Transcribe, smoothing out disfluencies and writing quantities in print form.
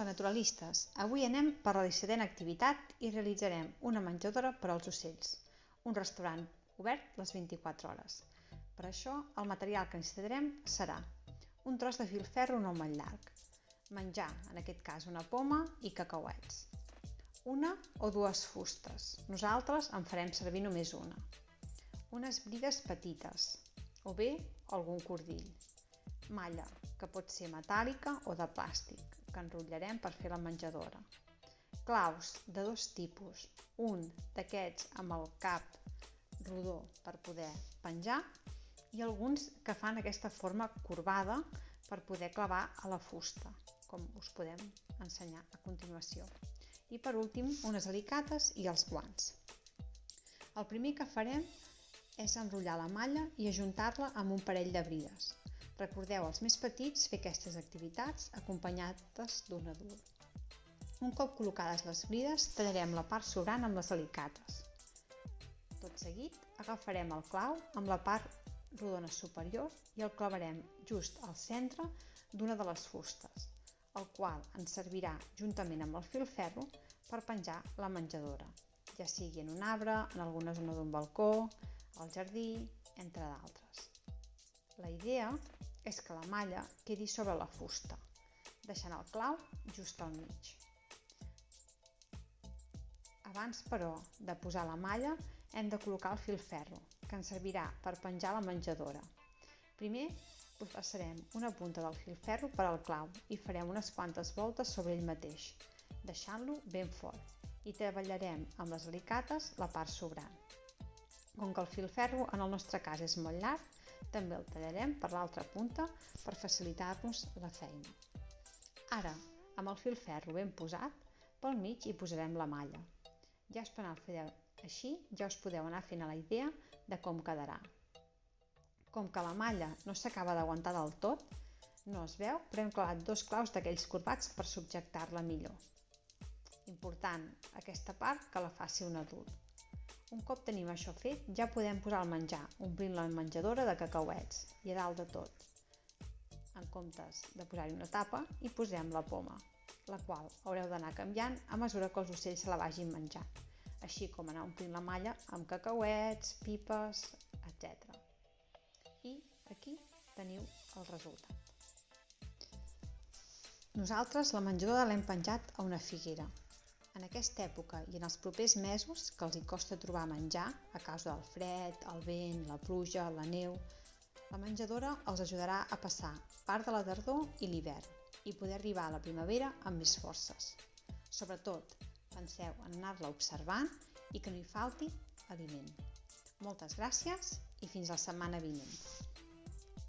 Hola naturalistes, avui anem per la dissetena activitat i realitzarem una menjadora per als ocells, un restaurant obert les 24 hores. Per això el material que necessitarem serà un tros de filferro no molt llarg, menjar, en aquest cas una poma i cacauets, una o dues fustes, nosaltres en farem servir només una, unes brigues petites o bé algun cordill, malla, que pot ser metàl·lica o de plàstic, que enrotllarem per fer la menjadora. Claus de dos tipus, un d'aquests amb el cap rodó per poder penjar i alguns que fan aquesta forma corbada per poder clavar a la fusta, com us podem ensenyar a continuació. I per últim, unes alicates i els guants. El primer que farem és enrotllar la malla i ajuntar-la amb un parell de brigues. Recordeu als més petits fer aquestes activitats acompanyades d'un adult. Un cop col·locades les brigues, tallarem la part sobrant amb les alicates. Tot seguit, agafarem el clau amb la part rodona superior i el clavarem just al centre d'una de les fustes, el qual ens servirà juntament amb el filferro per penjar la menjadora, ja sigui en un arbre, en alguna zona d'un balcó, al jardí, entre d'altres. La idea és que la malla quedi sobre la fusta, deixant el clau just al mig. Abans, però, de posar la malla, hem de col·locar el filferro, que ens servirà per penjar la menjadora. Primer, passarem una punta del filferro per al clau i farem unes quantes voltes sobre ell mateix, deixant-lo ben fort, i treballarem amb les alicates la part sobrant. Com que el filferro en el nostre cas és molt llarg, també el tallarem per l'altra punta per facilitar-nos la feina. Ara, amb el filferro ben posat, pel mig hi posarem la malla. Ja us podeu anar fent a la idea de com quedarà. Com que la malla no s'acaba d'aguantar del tot, no es veu, però hem clavat dos claus d'aquells corbats per subjectar-la millor. Important, aquesta part que la faci un adult. Un cop tenim això fet, ja podem posar el menjar, omplint la menjadora de cacauets i a dalt de tot. En comptes de posar-hi una tapa, hi posem la poma, la qual haureu d'anar canviant a mesura que els ocells se la vagin menjant, així com anar omplint la malla amb cacauets, pipes, etc. I aquí teniu el resultat. Nosaltres la menjadora l'hem penjat a una figuera. En aquesta època i en els propers mesos, que els hi costa trobar menjar a causa del fred, el vent, la pluja, la neu, la menjadora els ajudarà a passar part de la tardor i l'hivern i poder arribar a la primavera amb més forces. Sobretot, penseu en anar-la observant i que no hi falti aliment. Moltes gràcies i fins la setmana vinent.